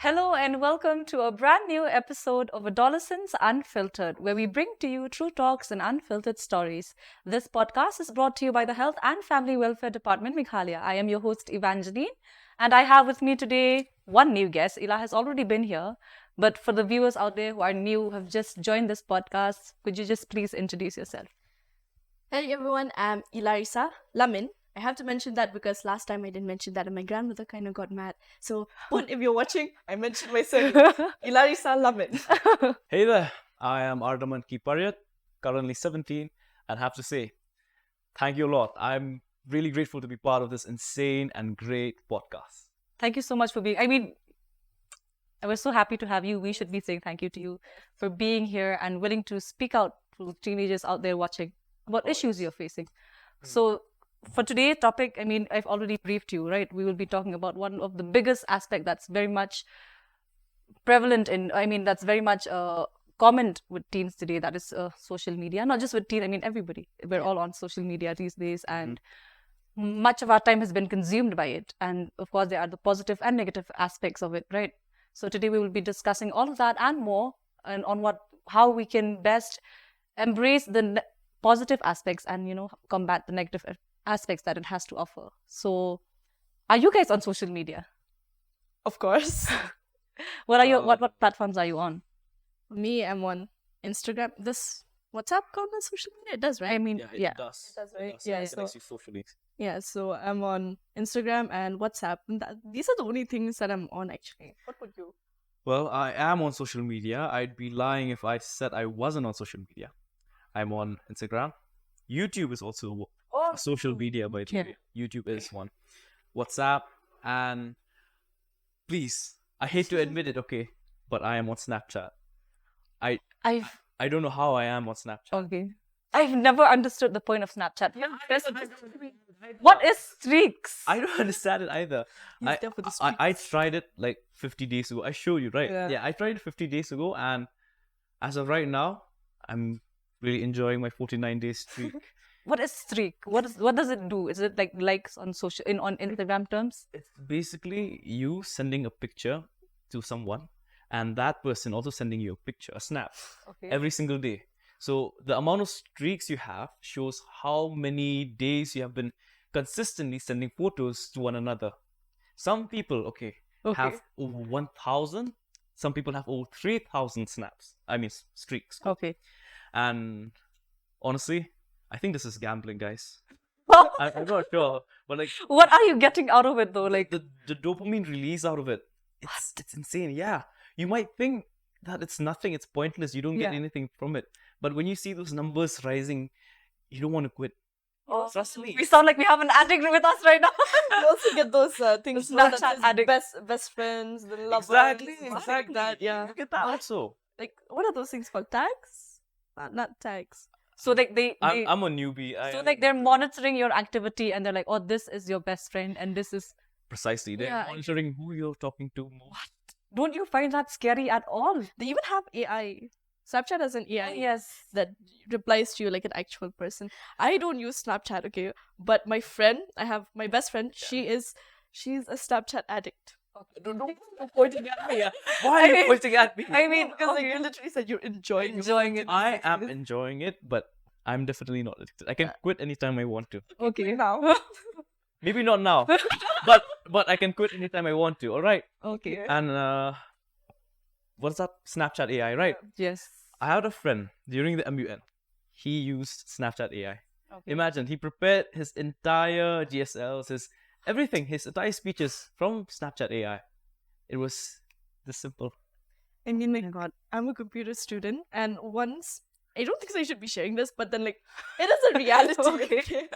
Hello and welcome to a brand new episode of Adolescence Unfiltered, where we bring to you true talks and unfiltered stories. This podcast is brought to you by the Health and Family Welfare Department, Meghalaya. I am your host, Evangeline, and I have with me today one new guest. Ila has already been here, but for the viewers out there who are new, who have just joined this podcast, could you just please introduce yourself? Hey everyone, I'm Ilarisa Lamin. I have to mention that because last time I didn't mention that and my grandmother kind of got mad. So, Pun, if you're watching, I mentioned my surname, Ilarisa Lamin. Hey there, I am Ardaman Kiparyat, currently 17, and have to say, thank you a lot. I'm really grateful to be part of this insane and great podcast. Thank you so much for being. I was so happy to have you. We should be saying thank you to you for being here and willing to speak out to teenagers out there watching about issues you're facing. So, for today's topic, I've already briefed you, right? We will be talking about one of the biggest aspect that's very much prevalent that's very much common with teens today. That is social media. Not just with teens. Everybody. We're all on social media these days, and much of our time has been consumed by it. And of course, there are the positive and negative aspects of it, right? So today we will be discussing all of that and more, and on how we can best embrace the positive aspects and combat the negative aspects that it has to offer. So, are you guys on social media? Of course. What platforms are you on? Me, I'm on Instagram. This WhatsApp count as social media? It does, right? Yeah. It does. It does, right? It does. Yeah, It so- connects you socially. Yeah, so I'm on Instagram and WhatsApp. And these are the only things that I'm on actually. What would you? Well, I am on social media. I'd be lying if I said I wasn't on social media. I'm on Instagram. YouTube is also Oh, a social media, by the Yeah. way. YouTube is one. WhatsApp, and please, I hate to admit it, okay, but I am on Snapchat. I've I don't know how I am on Snapchat. okay. I've never understood the point of Snapchat. What is streaks? I don't understand it either. He's there for the I tried it like 50 days ago. I showed you, right? Yeah. I tried it 50 days ago, and as of right now, I'm really enjoying my 49 day streak. What is streak? What does it do? Is it like likes on on Instagram terms? It's basically you sending a picture to someone, and that person also sending you a picture, a snap, Okay. every single day. So the amount of streaks you have shows how many days you have been consistently sending photos to one another. Some people, have over 1,000. Some people have over 3,000 snaps. Streaks. Okay. And honestly, I think this is gambling, guys. What I'm not sure, but like are you getting out of it though? Like, the dopamine release out of it, it's insane. Yeah, you might think that it's nothing, it's pointless, you don't get Yeah. anything from it, but when you see those numbers rising, you don't want to quit. Trust me. we sound like we have an addict with us right now. You also get those things. The that Snapchat says addict. best friends, the lovers, Exactly. stuff like that. Yeah. Look at that also. Like, what are those things called? Tags? Not tags. So like I'm a newbie. so like they're monitoring your activity and they're like, oh, this is your best friend and this is. precisely, they're Yeah. monitoring who you're talking to more. Don't you find that scary at all? They even have AI. Snapchat has an AI Yes. that replies to you like an actual person. I don't use Snapchat, okay? But my friend, I have my best friend, she's a Snapchat addict. Don't pointing at me. Why are you pointing at me? Because like, you literally said you're enjoying it. I am enjoying it, but I'm definitely not addicted. I can quit anytime I want to. Okay, now. Maybe not now, but I can quit anytime I want to. All right. Okay. And what's up? Snapchat AI, right? Yes. I had a friend during the MUN. He used Snapchat AI. Okay. Imagine he prepared his entire GSLs, his everything, his entire speeches from Snapchat AI. It was this simple. I mean, like, God, I'm a computer student, and once I don't think I should be sharing this, but then like, it is a reality. Okay.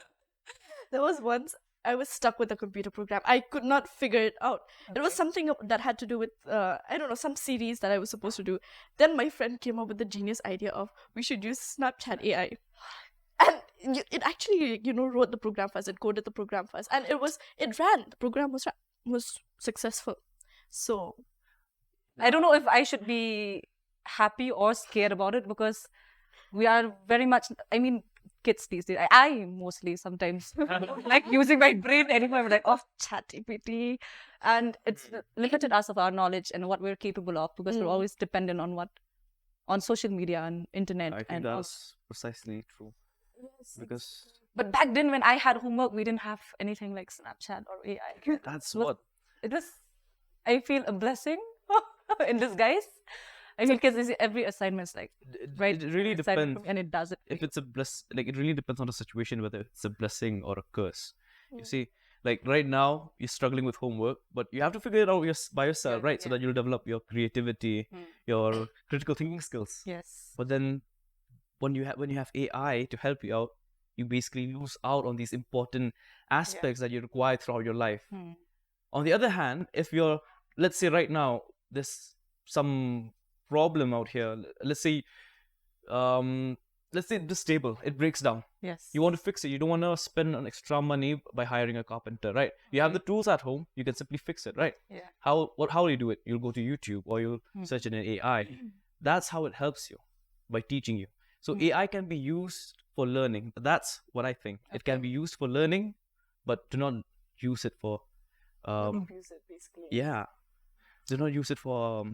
There was once I was stuck with a computer program. I could not figure it out. It was something that had to do with I don't know, some series that I was supposed to do. Then my friend came up with the genius idea of we should use Snapchat AI. And it actually, wrote the program for us. It coded the program for us, and it ran. The program was successful. So I don't know if I should be happy or scared about it because we are very much, kids these days. I mostly sometimes like using my brain anymore. I'm like, oh, ChatGPT. And it's limited us of our knowledge and what we're capable of because we're always dependent on social media and internet. I think and that's precisely true. Because But back then when I had homework, we didn't have anything like Snapchat or AI. that's It was- what It was, I feel, a blessing in disguise. I feel because every assignment's like, right? it really assignment depends. for me, and it does it. for If you. it's a like it really depends on the situation whether it's a blessing or a curse. You see, like right now you're struggling with homework, but you have to figure it out by yourself, Yeah, right? So that you'll develop your creativity, your critical thinking skills. Yes. But then when you have AI to help you out, you basically lose out on these important aspects that you require throughout your life. On the other hand, if you're, let's say right now there's some problem out here, let's say this table, it breaks down. Yes. You want to fix it. You don't want to spend an extra money by hiring a carpenter, right? You have the tools at home. You can simply fix it, right? Yeah. How do you do it? You'll go to YouTube or you'll search it in AI. That's how it helps you, by teaching you. So AI can be used for learning. That's what I think. It can be used for learning, but do not use it for basically. yeah. Do not use it for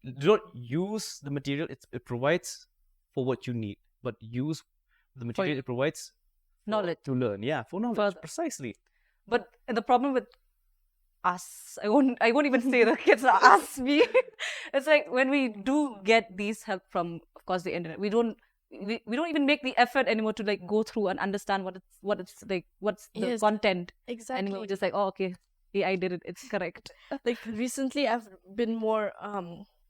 do not use the material it provides for what you need, but use the material it provides Knowledge. to learn. Yeah, for knowledge. Further. Precisely. But the problem with us, I won't even say the kids are us, me. It's like when we do get these help from, of course, the internet, we don't even make the effort anymore to like go through and understand what's the Yes, content. Exactly. Anymore. We're just like, oh, okay, AI did it. It's correct. Like recently I've been more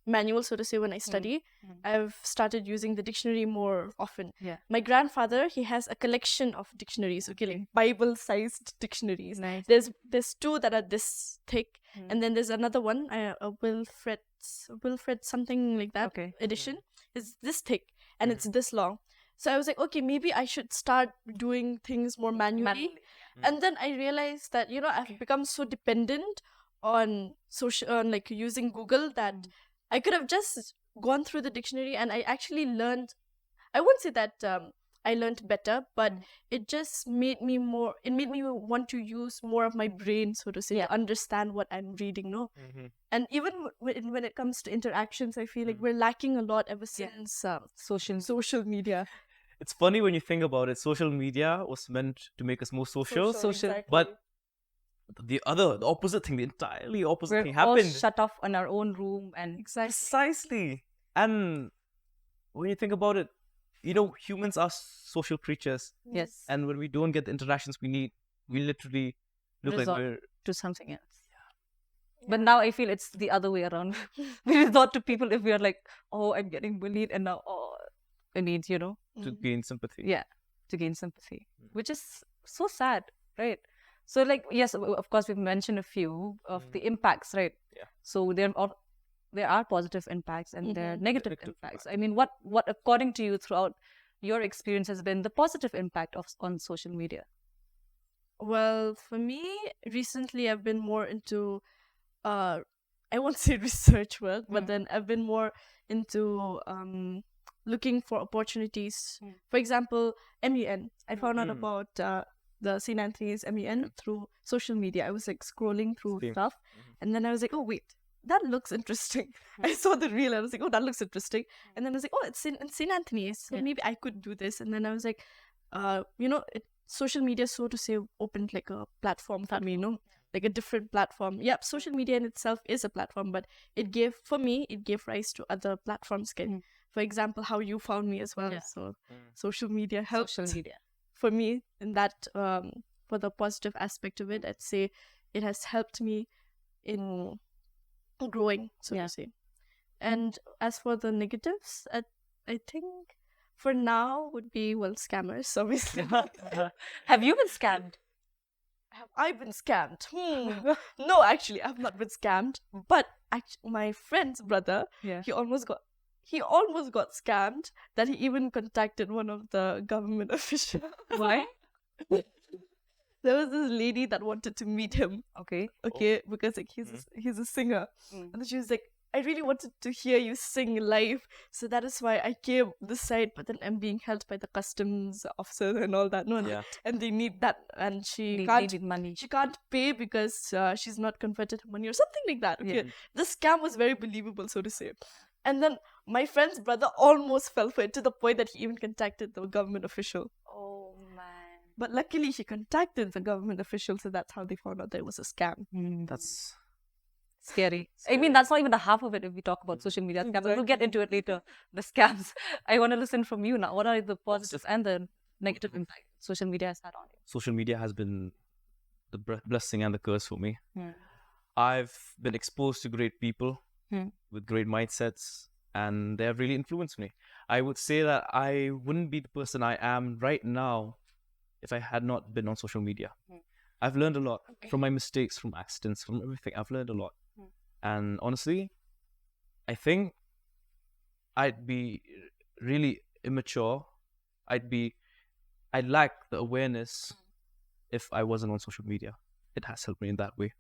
manual, so to say. When I study, I've started using the dictionary more often. Yeah. My grandfather, he has a collection of dictionaries, okay, like Bible-sized dictionaries. Nice. There's two that are this thick, and then there's another one, a Wilfred something like that edition. Is this thick and it's this long. So I was like, okay, maybe I should start doing things more manually. And then I realized that, I've become so dependent on like using Google, that I could have just gone through the dictionary and I actually learned. I won't say that I learned better, but it just made me want to use more of my brain, so to say, to understand what I'm reading, no? And even when it comes to interactions, I feel like we're lacking a lot ever since social media. It's funny when you think about it. Social media was meant to make us more social, Exactly. but the opposite thing, the entirely opposite We're thing all happened. shut off in our own room and Precisely. And when you think about it, humans are social creatures. yes, And when we don't get the interactions we need, we literally look Resort. like we're to something else. But now I feel it's the other way around. We resort to people if we are like, oh, I'm getting bullied, and now, I need, to gain sympathy. yeah, to gain sympathy, which is so sad, right? So, like, yes, of course, we've mentioned a few of the impacts, right? Yeah. So there are positive impacts and there are negative impacts. I mean, what according to you throughout your experience has been the positive impact on social media? Well, for me, recently I've been more into, I won't say research work, but then I've been more into looking for opportunities. For example, MUN. I found out about the St. Anthony's MUN through social media. I was like scrolling through stuff, and then I was like, oh wait, that looks interesting. I saw the reel. I was like, oh, that looks interesting. And then I was like, oh, it's in St. Anthony's, so maybe I could do this. And then I was like, social media, so to say, opened like a platform for me, like a different platform. Yep, social media in itself is a platform, but it gave rise to other platforms. For example, how you found me as well. Yeah. So social media helped Social media. for me in that, for the positive aspect of it. I'd say it has helped me in growing, so to say. And as for the negatives, I think for now would be, scammers, obviously. Have you been scammed? Have I been scammed? No, actually, I've not been scammed. But my friend's brother, he almost got scammed, that he even contacted one of the government officials. Why? There was this lady that wanted to meet him. Okay. Okay, because like he's a singer, and then she was like, I really wanted to hear you sing live. So that is why I came this side, but then I'm being held by the customs officer and all that. No, Yeah. and they need that, and she Needed money. she can't pay because she's not converted her money or something like that. Okay, Yeah. the scam was very believable, so to say. And then my friend's brother almost fell for it to the point that he even contacted the government official. Oh man. But luckily, he contacted the government official, so that's how they found out that it was a scam. That's Scary. I mean, that's not even the half of it if we talk about social media scams. We'll get into it later. The scams. I want to listen from you now. What are the positive and the negative impact social media has had on you? social media has been the blessing and the curse for me. Hmm. I've been exposed to great people Hmm. with great mindsets, and they have really influenced me. I would say that I wouldn't be the person I am right now if I had not been on social media. I've learned a lot from my mistakes, from accidents, from everything. I've learned a lot. And honestly, I think I'd be really immature. I'd lack the awareness if I wasn't on social media. It has helped me in that way.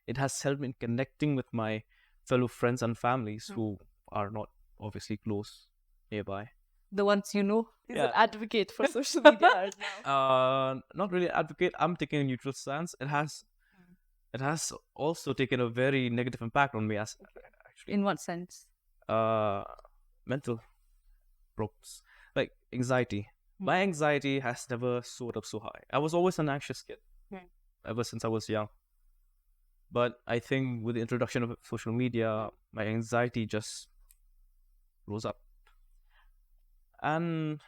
It has helped me in connecting with my fellow friends and families who are not obviously close nearby. The ones you know. He's an advocate for social media right now. Not really advocate. I'm taking a neutral stance. It has also taken a very negative impact on me as actually In what sense? mental problems like anxiety. My anxiety has never soared up so high. I was always an anxious kid ever since I was young. But I think with the introduction of social media, my anxiety just rose up. And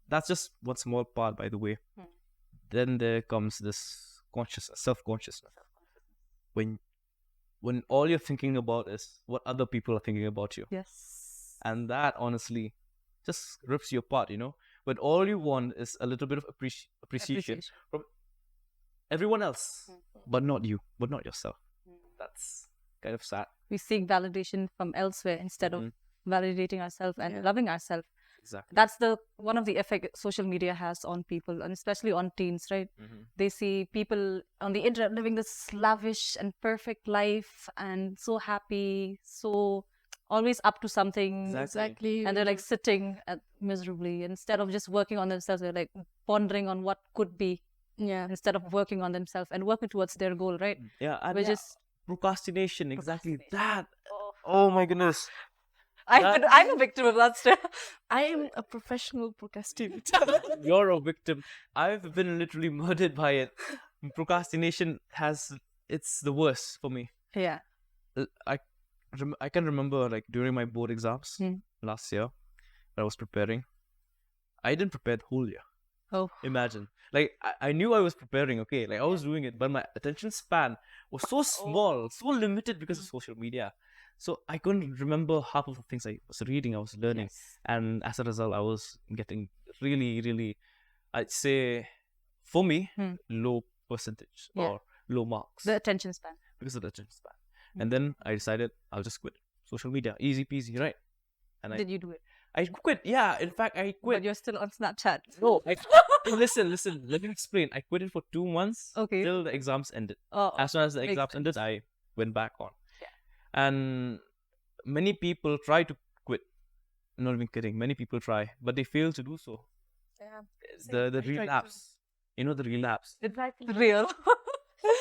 that's just one small part, by the way. Then there comes this self-consciousness. When all you're thinking about is what other people are thinking about you. Yes. And that honestly just rips you apart, But all you want is a little bit of appreciation from everyone else, but not you, but not yourself. That's kind of sad. We seek validation from elsewhere instead of validating ourselves and loving ourselves. Exactly. That's one of the effect social media has on people, and especially on teens, right? They see people on the internet living this lavish and perfect life and so happy, so always up to something. Exactly. And they're like sitting miserably. Instead of just working on themselves, they're like pondering on what could be. Yeah. Instead of working on themselves and working towards their goal, right? Yeah, and Which is procrastination. Exactly that. Oh my goodness. I'm a victim of that stuff. I am a professional procrastinator. You're a victim. I've been literally murdered by it. Procrastination it's the worst for me. Yeah. I can remember like during my board exams last year that I was preparing. I didn't prepare the whole year. Oh. Imagine. Like I knew I was preparing, okay, like I was doing it, but my attention span was so small, so limited because of social media. So I couldn't remember half of the things I was reading, I was learning. And as a result, I was getting really, really, I'd say, for me, low percentage or low marks. The attention span. Because of the attention span. And then I decided I'll just quit social media. Easy peasy, right? And Did you do it? I quit. Yeah, in fact, I quit. But you're still on Snapchat. No, listen. Let me explain. I quit it for 2 months till the exams ended. As soon as the exams ended, I went back on. Yeah. And many people try to quit. I'm not even kidding. Many people try, but they fail to do so. Yeah. The relapse. You know the relapse. Exactly. Real.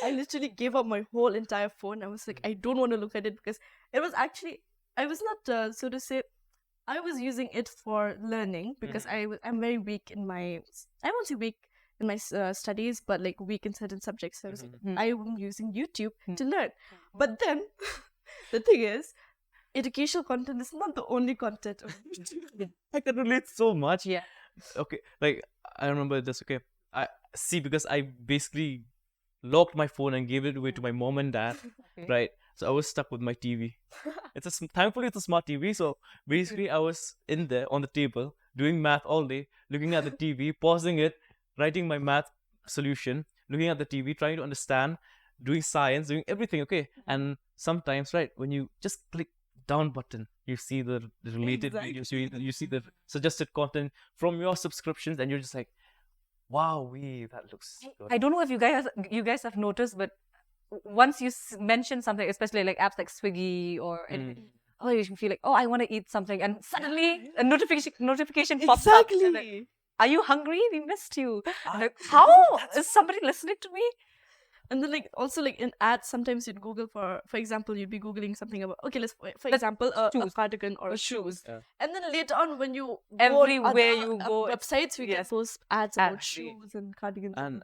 I literally gave up my whole entire phone. I was like, I don't want to look at it because it was actually, I was not, so to say, I was using it for learning because I'm very weak in my, I won't say weak in my studies, but like weak in certain subjects. So I was like, I'm using YouTube to learn. But then the thing is, educational content is not the only content on YouTube. I can relate so much. Yeah. Okay, like I remember this. Okay, I see because I basically locked my phone and gave it away to my mom and dad. Right. So I was stuck with my TV. Thankfully it's a smart TV. So basically I was in there on the table doing math all day, looking at the TV, pausing it, writing my math solution, looking at the TV, trying to understand, doing science, doing everything. Okay. And sometimes, right, when you just click down button, you see the related videos, you see the suggested content from your subscriptions, and you're just like, wow, that looks good. I don't know if you guys have noticed, but once you mention something, especially like apps like Swiggy or anything, oh, you can feel like, oh, I want to eat something, and suddenly a notification pops up. And like, Exactly. are you hungry? We missed you. Like, how is somebody listening to me? And then like also like in ads, sometimes you'd Google for example, you'd be Googling something about for example a shoes. cardigan or shoes. Yeah. And then later on when you go on Everywhere other, you go, it's- websites, we get yes. those ads about Ads. shoes and cardigans. And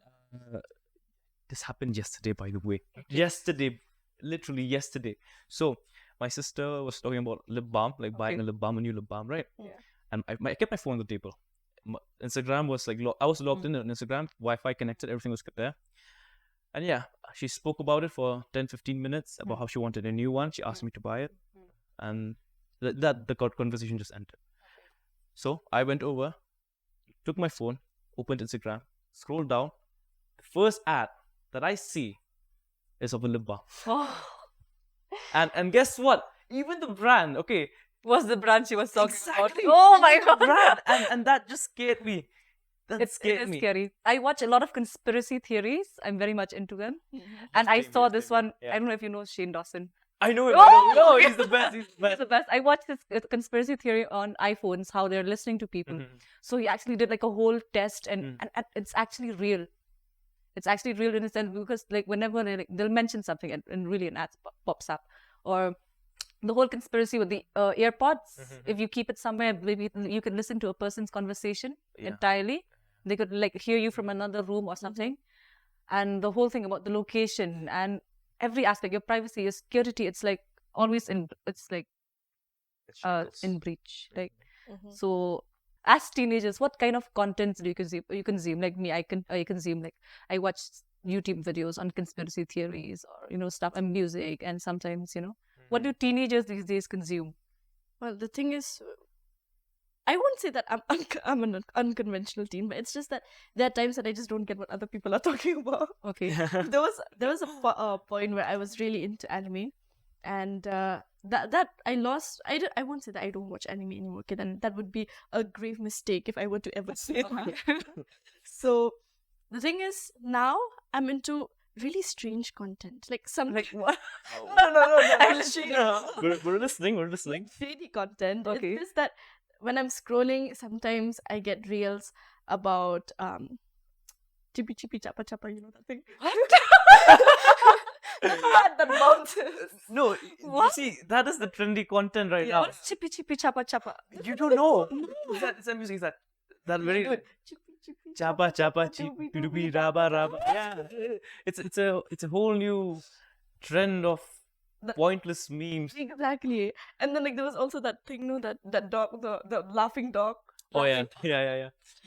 this happened yesterday, by the way. Yesterday, literally yesterday. So my sister was talking about lip balm, like buying a lip balm, a new lip balm, right? Yeah. And I kept my phone on the table. Instagram was like I was logged in on Instagram, Wi-Fi connected, everything was there. And yeah, she spoke about it for 10-15 minutes about how she wanted a new one. She asked me to buy it, and the conversation just ended. So I went over, took my phone, opened Instagram, scrolled down. The first ad that I see is of a lip balm. Oh, And guess what? Even the brand, okay, was the brand she was talking Exactly. about? Oh my the god! brand, and that just scared me. That It scared is me. scary. I watch a lot of conspiracy theories. I'm very much into them. Mm-hmm. And I Same saw here, this same here. one. Yeah. I don't know if you know Shane Dawson. I know him. Oh, I know. okay. He's the best. He's the He's best. the best. I watched this conspiracy theory on iPhones, how they're listening to people. Mhm. So he actually did like a whole test, and, Mm. and it's actually real. It's actually real in a sense because like whenever they'll mention something and really an ad pops up, or the whole conspiracy with the AirPods. If you keep it somewhere, maybe you can listen to a person's conversation Yeah. entirely. They could like hear you from another room or something, and the whole thing about the location and every aspect, your privacy, your security. It's like always in. It's like in breach. Like so. As teenagers, what kind of content do you consume? You consume like me. I consume like I watch YouTube videos on conspiracy theories or stuff and music, and sometimes what do teenagers these days consume? Well, the thing is, I won't say that I'm an unconventional teen, but it's just that there are times that I just don't get what other people are talking about. Okay. there was a point where I was really into anime, and that I lost. I won't say that I don't watch anime anymore. Okay, then that would be a grave mistake if I were to ever say that. So the thing is, now I'm into really strange content, like some Like what? no. I'm Actually, We're listening. We're listening. shady content. Okay. It's just that when I'm scrolling, sometimes I get reels about chippy chippy chapa chapa. You know that thing? That bounces. No, you What? see, that is the trendy content right now. What's chippy chippy chapa chapa? You don't know. Is that music? Is that very Chippy chippy chapa chapa doobie, chippy doobie, raba raba? Yeah, it's a whole new trend of pointless memes. Exactly. And then like there was also that thing, no, that dog, the laughing dog. Oh yeah.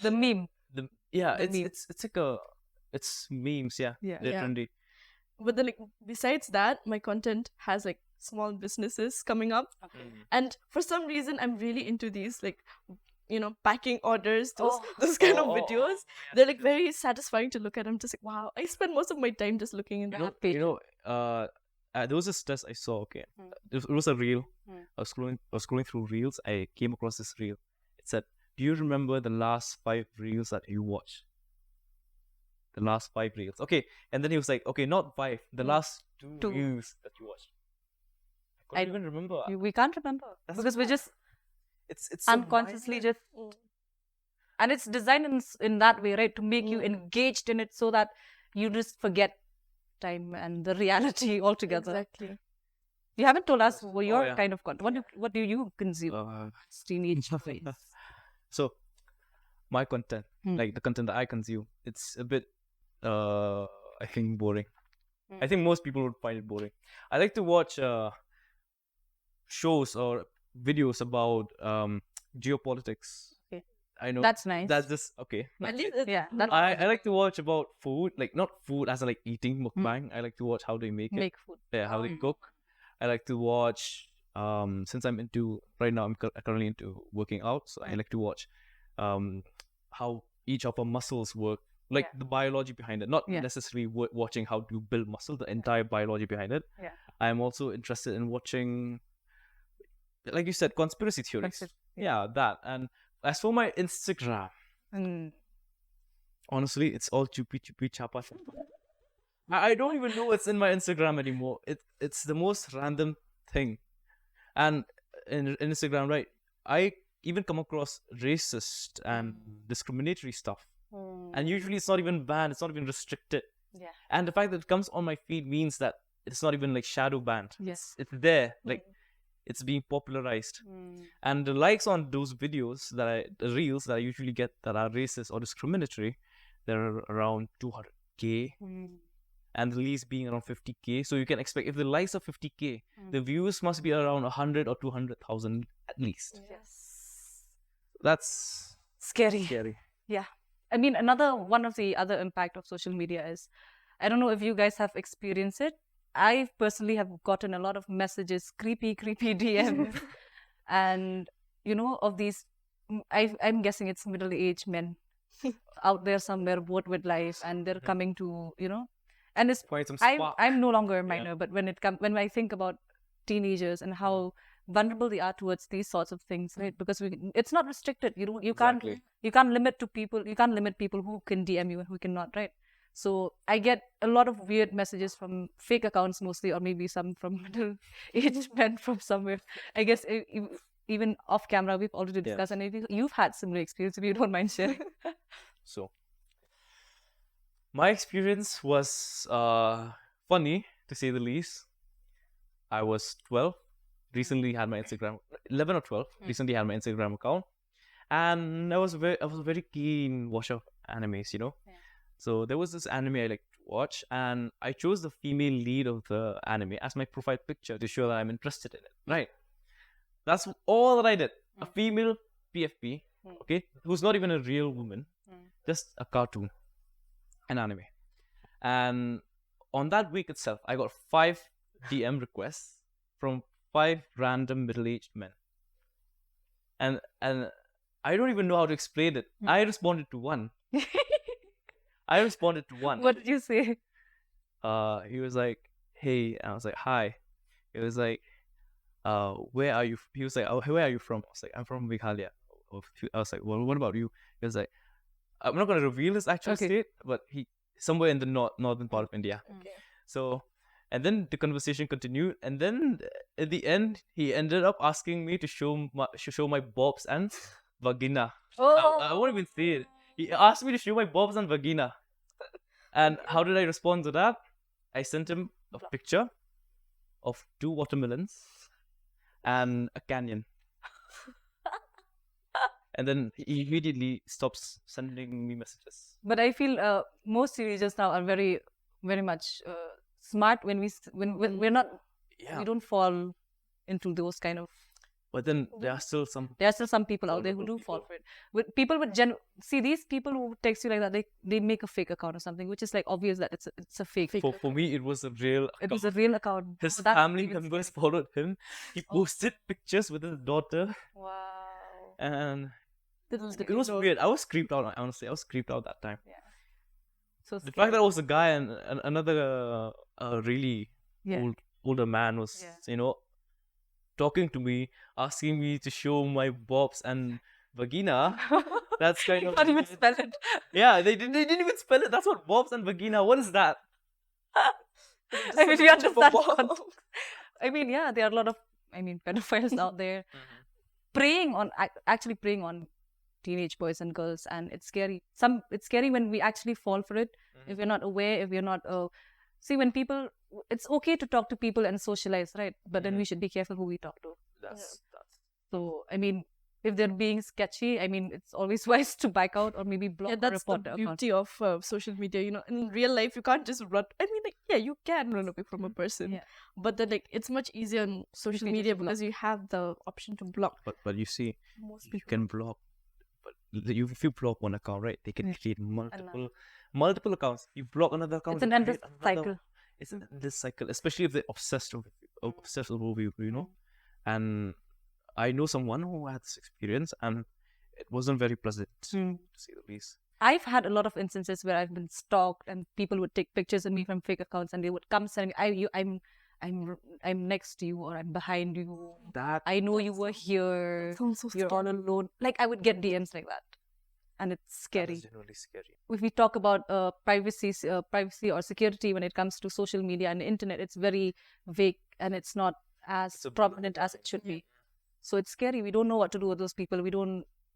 The meme. The meme. it's like it's memes. Yeah, Yeah. they're Yeah. trendy. But then like besides that, my content has like small businesses coming up, and for some reason I'm really into these like packing orders, those kind of videos. They're like very satisfying to look at. I'm just like, wow, I spend most of my time just looking into that. There was this test I saw. Okay, it was a reel. I was scrolling through reels. I came across this reel. It said, "Do you remember the last 5 reels that you watched?" The last 5 reels. Okay, and then he was like, "Okay, not 5. The last 2 Two. reels that you watched." I couldn't even remember. We can't remember because we're just It's so unconsciously mindless. just, and it's designed in that way, right, to make you engaged in it so that you just forget time and the reality altogether. Exactly. You haven't told us what your yeah. kind of content. What do you consume? as teenage phase? So, my content, like the content that I consume, it's a bit, I think, boring. I think most people would find it boring. I like to watch shows or videos about geopolitics. Okay. I know That's nice. That's just okay. At least Yeah, that's I like to watch about food, like not food as in like eating mukbang. I like to watch how they make it. make food. Yeah, how they cook. I like to watch. Since I'm into right now, I'm currently into working out, so I like to watch how each of our muscles work, like the biology behind it. Not necessarily watching how to build muscle, the entire biology behind it. Yeah. I'm also interested in watching, like you said, conspiracy theories. Yeah, that. And as for my Instagram, honestly, it's all chupi chupi chapa chapa. I don't even know what's in my Instagram anymore. It's the most random thing. And in Instagram, right? I even come across racist and discriminatory stuff. And usually it's not even banned, it's not even restricted. Yeah. And the fact that it comes on my feed means that it's not even like shadow banned. Yes. It's there. Like it's being popularized. And the likes on those videos the reels that I usually get that are racist or discriminatory, they're around 200K. And the least being around 50K. So you can expect if the likes are 50K, the views must be around 100 or 200,000 at least. Yes. That's Scary. scary. Yeah. I mean, one of the other impact of social media is, I don't know if you guys have experienced it. I personally have gotten a lot of messages, creepy DMs, and of these, I'm guessing it's middle-aged men out there somewhere bored with life, and they're coming to, and it's Quite some I'm spark. I'm no longer a minor, but when I think about teenagers and how vulnerable they are towards these sorts of things, right? Because it's not restricted. You Exactly. can't limit people who can DM you and who cannot, right? So I get a lot of weird messages from fake accounts mostly, or maybe some from middle-aged men from somewhere. I guess even off camera we've already discussed, and maybe you've had similar experience if you don't mind sharing. So my experience was funny to say the least. I was 12, recently had my Instagram 11 or 12, recently had my Instagram account, and I was a very keen watcher of animes, So there was this anime I like to watch, and I chose the female lead of the anime as my profile picture to show that I'm interested in it. Right. That's all that I did. A female PFP, okay, who's not even a real woman, just a cartoon, an anime. And on that week itself, I got 5 DM requests from 5 random middle-aged men. And I don't even know how to explain it. I responded to one. What did you say? He was like, "Hey," and I was like, "Hi." He was like, "Where are you?" He was like, "Oh, where are you from?" I was like, "I'm from Meghalaya." I was like, "Well, what about you?" He was like, "I'm not gonna reveal his actual state, but he somewhere in the northern part of India." Okay. So, and then the conversation continued, and then at the end, he ended up asking me to show my bobs and vagina. I won't even say it. He asked me to show my bobs and vagina. And how did I respond to that? I sent him a picture of 2 watermelons and a canyon. And then he immediately stops sending me messages. But I feel most teenagers now are very, very much smart when we're not, we don't fall into those kind of. But then there are still some people out there who do fall for it. With people with these people who text you like that, they make a fake account or something, which is like obvious that it's a fake. For me, it was a real account. It was a real account. His So that's family even members followed him. He posted pictures with his daughter, Wow. and Little did it was you know. weird. I was creeped out. Honestly, I was creeped out that time. So The fact that it was a guy and another really older man was, talking to me, asking me to show my bobs and vagina. That's kind of. Can't even spell it. Yeah, they didn't even spell it. That's what bobs and vagina. What is that? I mean, you understand context. I mean, yeah, there are a lot of, pedophiles out there actually preying on teenage boys and girls, and it's scary. It's scary when we actually fall for it, if we're not aware, if we're not. See, when people, it's okay to talk to people and socialize, right? But then we should be careful who we talk to. That's So, if they're being sketchy, it's always wise to back out or maybe block Yeah, or that's the report the account. beauty of social media. In real life, you can't just run. You can run away from a person, but then it's much easier on social can media just block. because you have the option to block. But you see, Most you people. can block. But if you block one account, right, they can create multiple accounts. You block another account. It's an they endless create another- cycle. It's an endless cycle, especially if they're obsessed over you, And I know someone who had this experience, and it wasn't very pleasant, to say the least. I've had a lot of instances where I've been stalked and people would take pictures of me from fake accounts and they would come saying, I'm next to you or I'm behind you. I know you were here. Sounds so You're all alone. Like I would get DMs like that, and it's scary. That's genuinely scary. If we talk about privacy or security when it comes to social media and the internet, it's very vague and it's not as prominent as it should be. So it's scary. We don't know what to do with those people.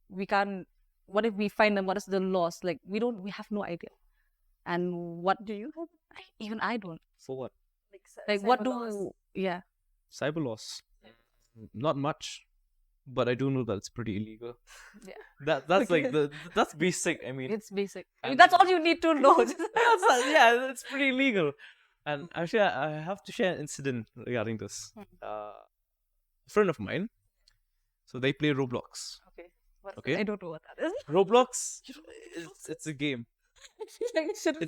We can't, what if we find them? What is the loss? Like, we have no idea. And what do you have? Even I don't. For what? Like, what do, yeah. Cyber laws. Not much. But I do know that it's pretty illegal. Yeah. That's like that's basic. I mean, It's basic. I mean, And- that's all you need to know. yeah, it's pretty illegal. And actually, I have to share an incident regarding this. A friend of mine, so they play Roblox. Okay. Okay. I don't know what that is. Roblox, it's a game. It's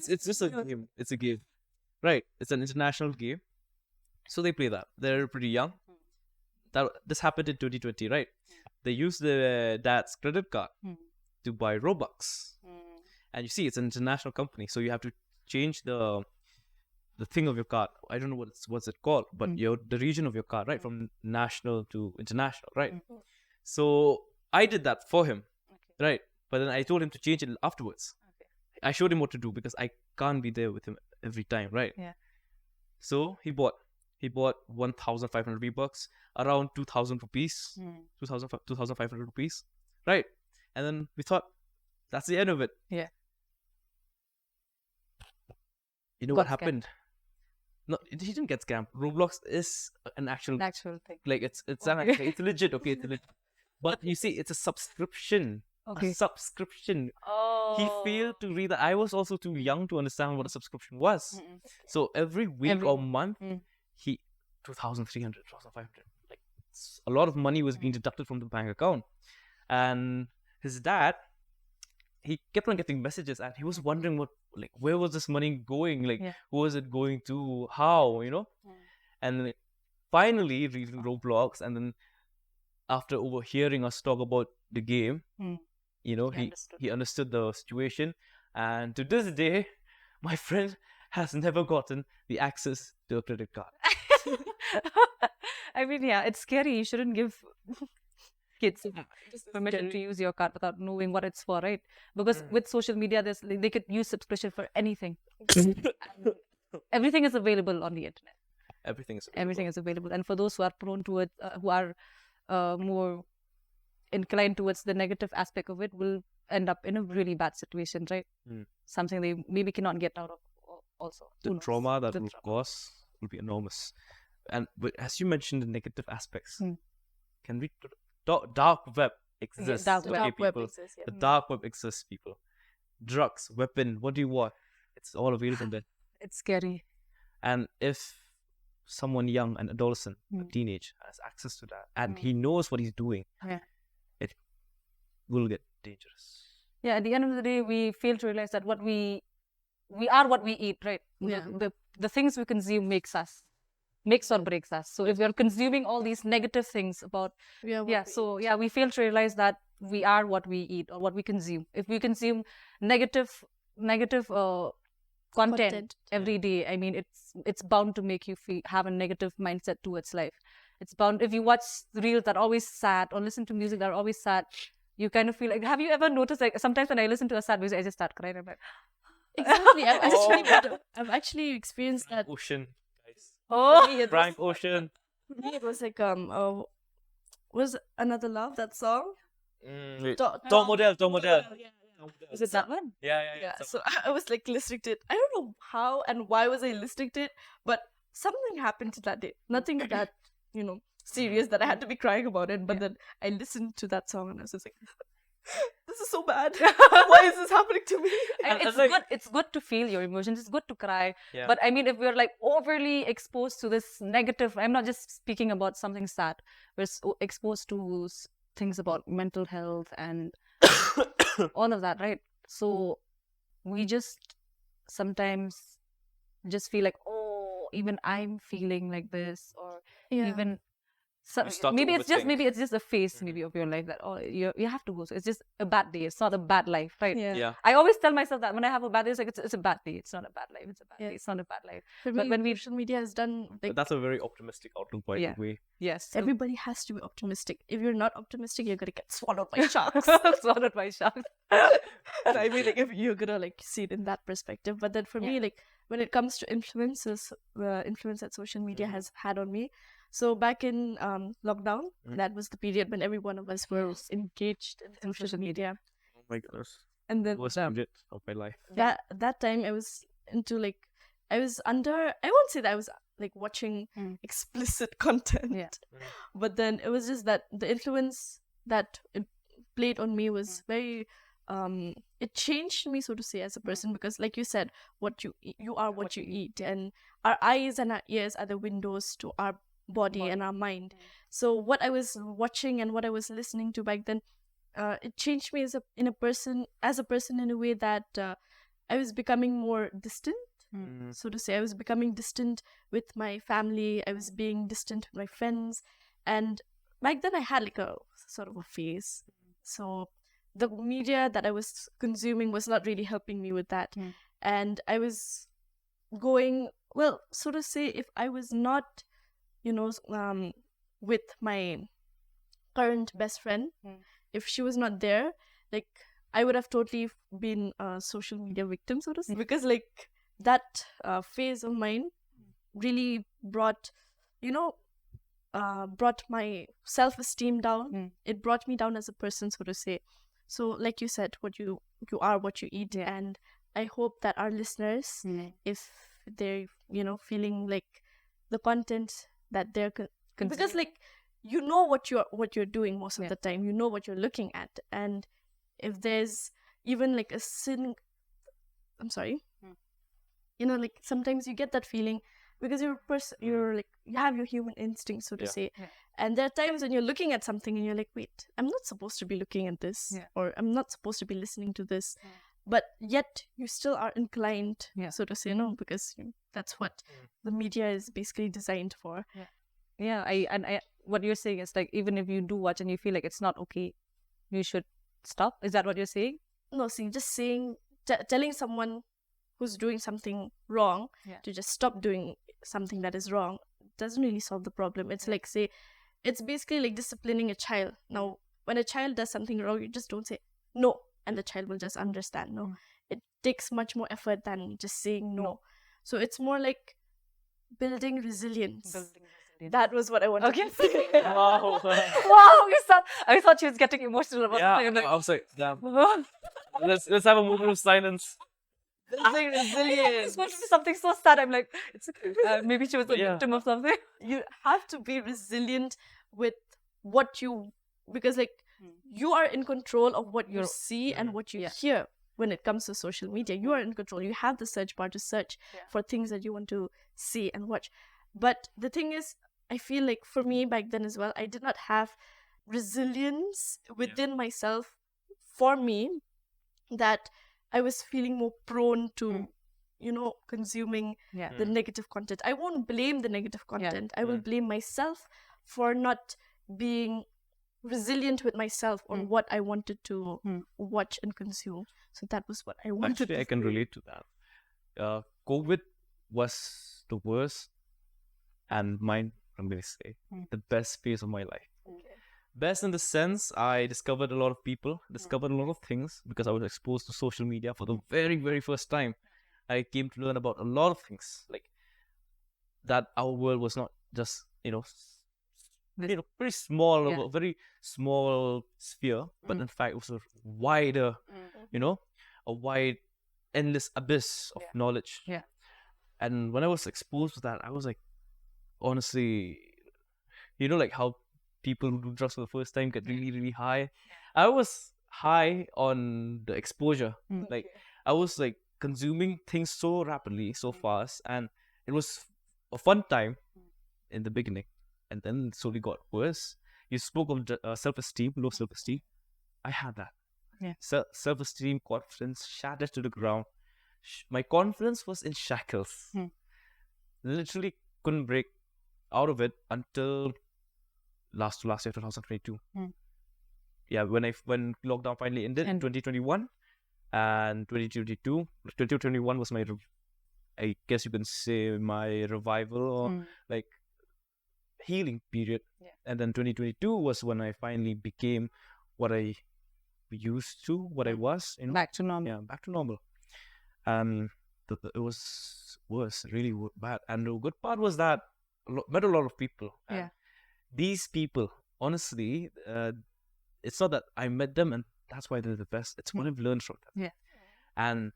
It's just a game. It's a game, right? It's an international game. So they play that. They're pretty young. This happened in 2020, right? They used the dad's credit card to buy Robux, and you see, it's an international company, so you have to change the thing of your card. I don't know what's it called, but the region of your card, right, from national to international, right? So I did that for him, right? But then I told him to change it afterwards. I showed him what to do because I can't be there with him every time, right? Yeah. So he bought 1,500 V-Bucks, around 2,000 rupees, 2,500 rupees, right? And then we thought, that's the end of it. Yeah. You know Got what happened? No, he didn't get scammed. Roblox is an actual, thing. like, it's Okay. it's legit, okay, it's legit. But you see, it's a subscription. Okay. A subscription. Oh. He failed to read that. I was also too young to understand what a subscription was. So every week or month, he 2,300, 2,500. Like, a lot of money was being deducted from the bank account. And his dad, he kept on getting messages, and he was wondering where was this money going? Like, who was it going to? How, And then finally reading Roblox, and then after overhearing us talk about the game, he understood the situation. And to this day, my friend has never gotten the access to a credit card. I mean, yeah, it's scary. You shouldn't give kids permission to use your card without knowing what it's for, right? Because with social media, they could use subscription for anything. Everything is available on the internet. Everything is available. And for those who are prone to it, who are more inclined towards the negative aspect of it, will end up in a really bad situation, right? Something they maybe cannot get out of also. The trauma that will cause will be enormous. But as you mentioned, the negative aspects, can we dark web exists? Dark web people. exists, yeah. The dark web exists, people. Drugs, weapon, what do you want? It's all available there. It's scary. And if someone young, an adolescent, a teenage, has access to that, and he knows what he's doing, it will get dangerous. Yeah, at the end of the day, we fail to realize that we are what we eat, right? Yeah. The things we consume makes or breaks us. So if you're consuming all these negative things about, we fail to realize that we are what we eat or what we consume. If we consume negative content every day, I mean, it's bound to make you have a negative mindset towards life. It's bound, if you watch reels that are always sad or listen to music that are always sad, you kind of feel like, have you ever noticed, like, sometimes when I listen to a sad music, I just start crying. I'm like, Exactly. I've actually experienced that. Ocean, guys. For me, it Frank Ocean. For me, it was like was Another Love, that song? Tom Model. is it that one? Yeah. So I was like listening to it. I don't know how and why was I listening to it, but something happened to that day. Nothing that, serious that I had to be crying about it. But then I listened to that song and I was just like, this is so bad. Why is this happening to me? It's good to feel your emotions. It's good to cry. Yeah. But I mean, if we're like overly exposed to this negative, I'm not just speaking about something sad. We're exposed to things about mental health and all of that, right? So we just sometimes just feel like, oh, even I'm feeling like this, or even maybe it's just a phase maybe of your life that you have to go. So it's just a bad day. It's not a bad life, right? Yeah. I always tell myself that when I have a bad day, it's like it's a bad day. It's not a bad life. It's a bad day. It's not a bad life. But when social media has done, like, That's a very optimistic outlook, by the way. yes, everybody has to be optimistic. If you're not optimistic, you're gonna get swallowed by sharks. swallowed by sharks. And I mean, like, if you're gonna like see it in that perspective. But then for me, like, when it comes to influence that social media has had on me, So back in lockdown, that was the period when every one of us were engaged in social media. Oh my goodness. And then Worst period of my life. that time I was into like, I was under, I won't say that I was like watching explicit content, Yeah. but then it was just that the influence that it played on me was very it changed me, so to say, as a person, because like you said, what you are what you eat, and our eyes and our ears are the windows to our body and our mind. So what I was watching and what I was listening to back then, it changed me as a person in a way that I was becoming more distant, so to say. I was becoming distant with my family. I was being distant with my friends, and back then I had like a sort of a phase. So the media that I was consuming was not really helping me with that, and I was going, well, so to say, if I was not, with my current best friend, if she was not there, like I would have totally been a social media victim, so to say, because like that phase of mine really brought, brought my self-esteem down. It brought me down as a person, so to say. So like you said, you are what you eat, and I hope that our listeners, if they're feeling like the content that they're because like what you're doing most of the time, you know what you're looking at, and if there's even like a sin, I'm sorry, like sometimes you get that feeling because you're like, you have your human instinct, so to say. And there are times when you're looking at something and you're like, wait, I'm not supposed to be looking at this, or I'm not supposed to be listening to this, but yet you still are inclined, so to say, no, because that's what the media is basically designed for. I what you're saying is like, even if you do watch and you feel like it's not okay, you should stop. Is that what you're saying? No, see, just saying, telling someone who's doing something wrong to just stop doing something that is wrong doesn't really solve the problem. It's like, say, it's basically like disciplining a child. Now, when a child does something wrong, you just don't say no, and the child will just understand. No, it takes much more effort than just saying no. So it's more like building resilience. That was what I wanted to say. Wow. Wow, I thought she was getting emotional about something. I'm like, I was like, damn. Let's have a moment of silence. Building resilience. it's going to be something so sad. I'm like, it's okay. Maybe she was a victim of something. You have to be resilient with what you, because like you are in control of what you see and what you hear. When it comes to social media, you are in control. You have the search bar to search for things that you want to see and watch. But the thing is, I feel like for me back then as well, I did not have resilience within myself, for me, that I was feeling more prone to, consuming the negative content. I won't blame the negative content. I will blame myself for not being resilient with myself on what I wanted to watch and consume. So that was what I wanted. Actually, I can relate to that. COVID was the worst, and mine, I'm going to say, the best phase of my life. Best in the sense, I discovered a lot of people, discovered a lot of things, because I was exposed to social media for the very, very first time. I came to learn about a lot of things, like that our world was not just, pretty small, a very small sphere, but in fact it was a wider, a wide, endless abyss of knowledge. And when I was exposed to that, I was like, honestly, like how people who do drugs for the first time get really, really high. I was high on the exposure. Like I was like consuming things so rapidly, so fast, and it was a fun time in the beginning, and then it slowly got worse. You spoke of self-esteem, low self-esteem. I had that. Self-esteem, confidence shattered to the ground. My confidence was in shackles. Literally couldn't break out of it until last year, 2022. Yeah, when lockdown finally ended in 2021, and 2021 was my, I guess you can say, my revival or like healing period. And then 2022 was when I finally became what I used to, what I was, Back to normal. Yeah, back to normal. And it was worse, really bad. And the good part was that met a lot of people. And Yeah. these people, honestly, it's not that I met them and that's why they're the best. It's what I've learned from them. Yeah. And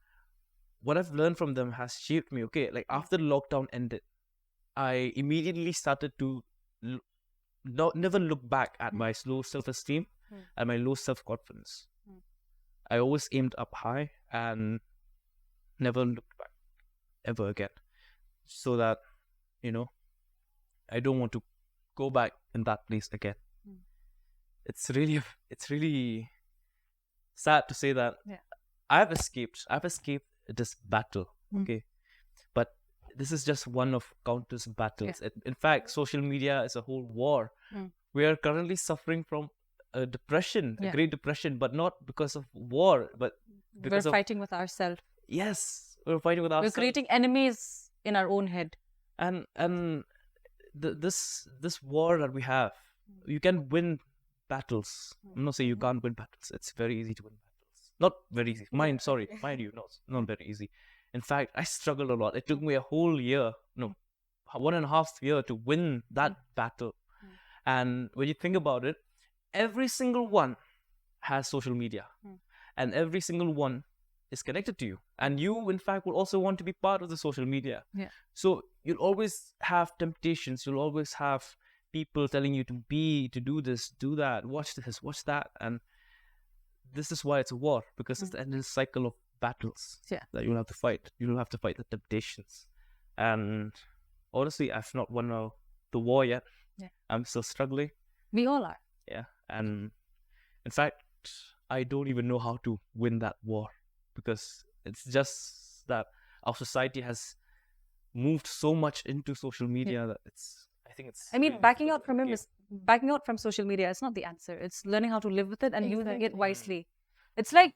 what I've learned from them has shaped me. Okay, like after lockdown ended, I immediately started to never look back at my low self-esteem and my low self-confidence. I always aimed up high and never looked back ever again. So that, I don't want to go back in that place again. It's really sad to say that I've escaped this battle. Okay, but this is just one of countless battles. In fact, social media is a whole war. We are currently suffering from a depression, a great depression, but not because of war, but because We're fighting with ourselves. Yes, we're fighting with ourselves. We're creating enemies in our own head. And this war that we have, you can win battles. I'm not saying you can't win battles. It's very easy to win battles. Not very easy. Mind you, not very easy. In fact, I struggled a lot. It took me a whole year, 1.5 years to win that battle. And when you think about it, every single one has social media, and every single one is connected to you. And you, in fact, will also want to be part of the social media. Yeah. So you'll always have temptations. You'll always have people telling you to do this, do that, watch this, watch that. And this is why it's a war, because it's the endless cycle of battles that you'll have to fight. You'll have to fight the temptations. And honestly, I've not won the war yet. Yeah. I'm still struggling. We all are. Yeah. And in fact, I don't even know how to win that war, because it's just that our society has moved so much into social media that I mean, backing out from social media is not the answer. It's learning how to live with it and using it wisely. It's like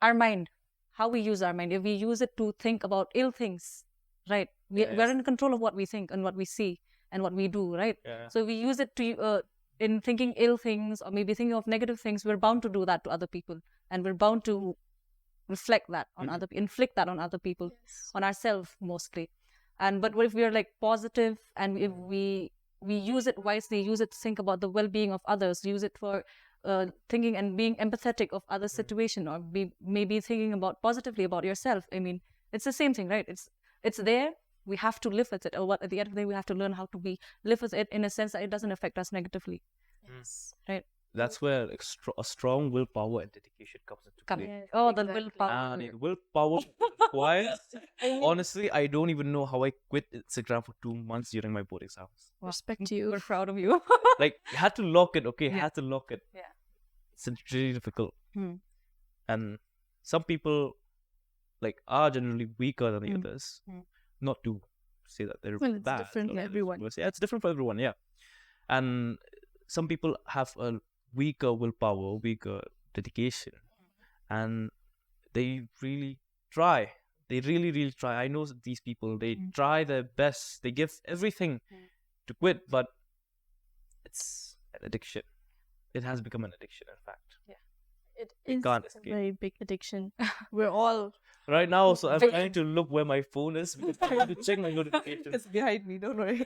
our mind, how we use our mind. If we use it to think about ill things, right? We're in control of what we think and what we see and what we do, right? Yeah. So we use it to in thinking ill things or maybe thinking of negative things. We're bound to do that to other people, and we're bound to reflect that on inflict that on other people, on ourselves mostly. But what if we are like positive, and if we use it wisely, use it to think about the well-being of others, use it for thinking and being empathetic of other situation, or maybe thinking about positively about yourself. I mean, it's the same thing, right? It's there. We have to live with it, or at the end of the day, we have to learn how to live with it in a sense that it doesn't affect us negatively. Yes. Right. That's where a strong willpower and dedication comes into play. Yes, Oh, the exactly. willpower. And willpower requires. Honestly, I don't even know how I quit Instagram for 2 months during my board exams. Respect to you. We're proud of you. Like, you had to lock it, okay? Had to lock it. Yeah. It's really difficult. And some people, like, are generally weaker than the others. Not to say that they're Well, it's bad. different for everyone. Yeah, it's different for everyone, yeah. And some people have a weaker willpower, weaker dedication. And they really try. They really, really try. I know these people, they try their best. They give everything to quit, but it's an addiction. It has become an addiction, in fact. It is can't a escape. very big addiction. We're all Right now, so I'm trying to look where my phone is because I need to check my notifications. it's behind me. Don't worry.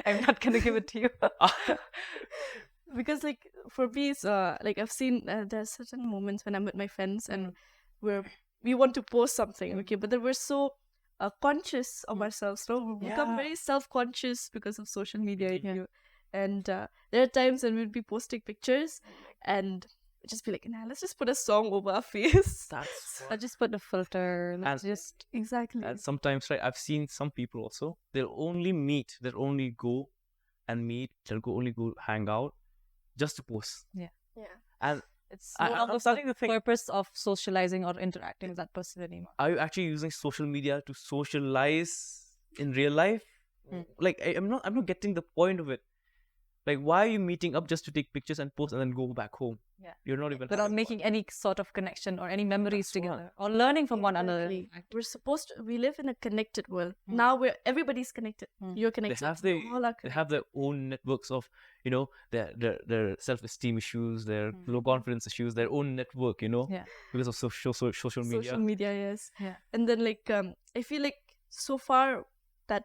I'm not gonna give it to you. Because like for me, it's like I've seen there's certain moments when I'm with my friends and we want to post something, okay, but then we're so conscious of ourselves. No, we become very self-conscious because of social media. And there are times when we'll be posting pictures and just be like, nah, let's just put a song over our face. I just put the filter. Exactly. And sometimes, right, I've seen some people also, they'll only go and meet, only go hang out just to post. Yeah. And It's I'm starting to think, purpose of socializing or interacting with that person anymore. are you actually using social media to socialize in real life? Like, I'm not getting the point of it. Like, why are you meeting up just to take pictures and post and then go back home? Yeah. You're not even Without making any sort of connection or any memories together or learning from one another. We live in a connected world. Now everybody's connected. You're connected. All are they have their own networks of, their self-esteem issues, their low confidence issues, their own network, because of social media. Social media, yes. Yeah. And then like I feel like so far that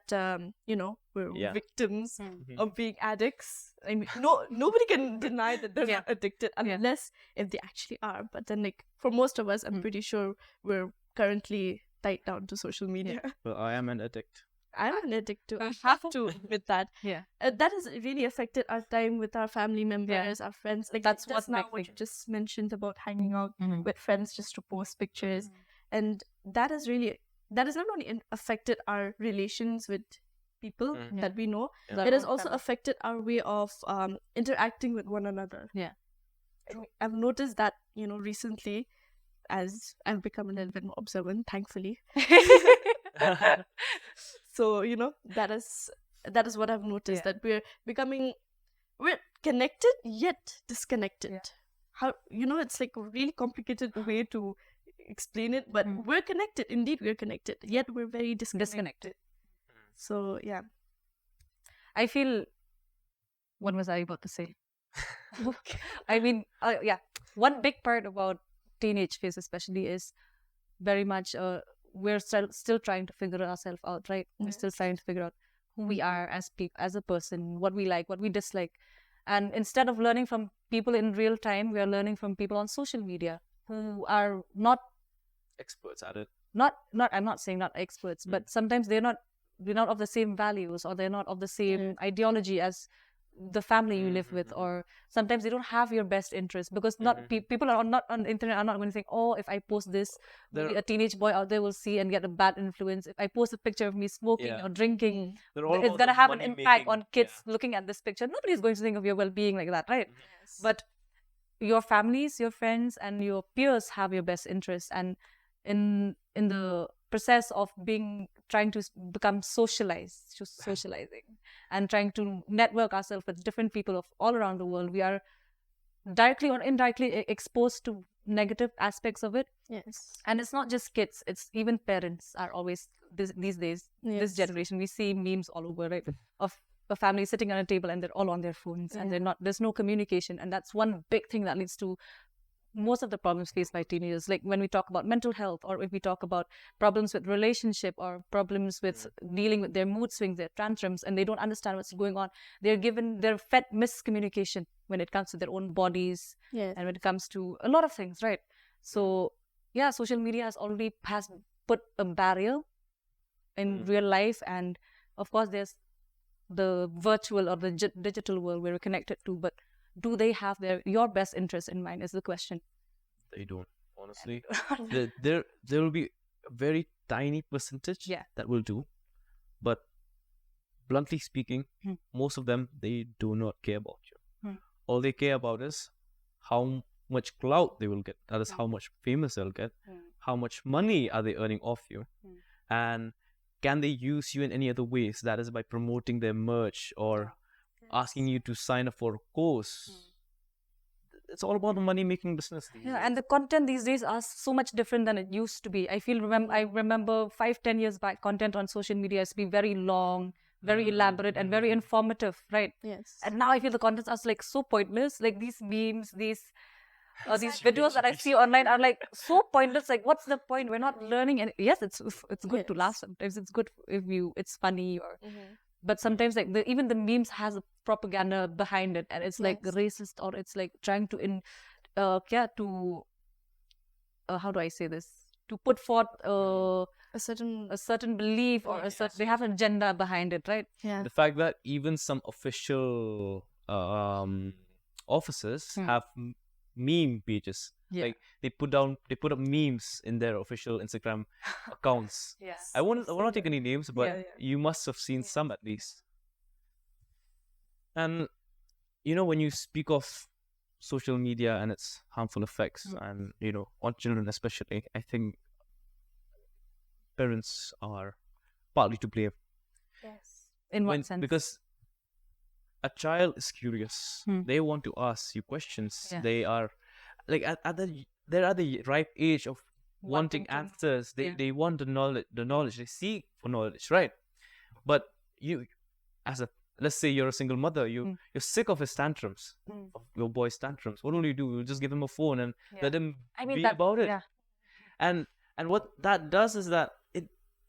we're Yeah. victims Mhm. of being addicts. I mean, nobody can deny that they're Yeah. not addicted unless if they actually are. But then, like, for most of us, I'm pretty sure we're currently tied down to social media. Well, I am an addict. I'm an addict too. I have to admit that. Yeah. That has really affected our time with our family members, our friends. Like, That's just what now makes what it- you just mentioned about hanging out Mhm. with friends just to post pictures, and that has not only affected our relations with people that we know, Yeah. it has also affected our way of interacting with one another. Yeah. And I've noticed that recently, as I've become a little bit more observant, thankfully. So that is what I've noticed, that we're connected yet disconnected. How it's like a really complicated way to explain it, but we're connected. Indeed, we're connected, yet we're very disconnected. So yeah. I feel. What was I about to say? I mean, yeah. One big part about teenage phase, especially, is very much we're still trying to figure ourselves out, right? We're still trying to figure out who we are as a person, what we like, what we dislike, and instead of learning from people in real time, we are learning from people on social media who are not Experts at it. I'm not saying not experts, but sometimes they're not of the same values, or they're not of the same ideology as the family you live with, or sometimes they don't have your best interest, because people are not on the internet are not going to think, oh, if I post this, maybe a teenage boy out there will see and get a bad influence. If I post a picture of me smoking or drinking, They're all it's about going to the have an money impact making, on kids looking at this picture. Nobody's going to think of your well-being like that, right? But your families, your friends, and your peers have your best interests, and in the process of trying to become socializing and trying to network ourselves with different people of all around the world, we are directly or indirectly exposed to negative aspects of it. Yes. And it's not just kids, it's even parents are always these days, this generation, we see memes all over, right, of a family sitting on a table and they're all on their phones, and there's no communication, and that's one big thing that leads to most of the problems faced by teenagers. Like when we talk about mental health, or if we talk about problems with relationship, or problems with dealing with their mood swings, their tantrums, and they don't understand what's going on, they're fed miscommunication when it comes to their own bodies, and when it comes to a lot of things, right? So yeah, social media has put a barrier in real life, and of course there's the virtual or the digital world where we're connected to, but do they have your best interest in mind is the question. They don't, honestly. there will be a very tiny percentage that will do, but bluntly speaking, most of them, they do not care about you. All they care about is how much clout they will get. That is how much famous they'll get. How much money are they earning off you? And can they use you in any other ways? That is by promoting their merch or asking you to sign up for a course. It's all about the money-making business. And the content these days are so much different than it used to be. I remember 5-10 years back, content on social media used to be very long, very elaborate, and very informative, right? Yes. And now I feel the contents are like so pointless. Like these memes, these videos that I see online are like so pointless. Like, what's the point? We're not learning. And yes, it's good to laugh. Sometimes it's good if it's funny, or but sometimes like even the memes has a propaganda behind it, and it's like racist, or it's like trying to how do I say this? To put forth a certain belief, or they have an agenda behind it, right? Yeah. The fact that even some official offices have meme pages. Like they put up memes in their official Instagram accounts. I will not take any names, but you must have seen some at least. And when you speak of social media and its harmful effects, and on children especially, I think parents are partly to blame. Yes. In what sense? Because a child is curious. They want to ask you questions. They are like they're at the ripe age of wanting answers. They want the knowledge. They seek for knowledge, right? But you, let's say you're a single mother, you're sick of his tantrums, of your boy's tantrums. What will you do? You just give him a phone and let him be about it. Yeah. And what that does is that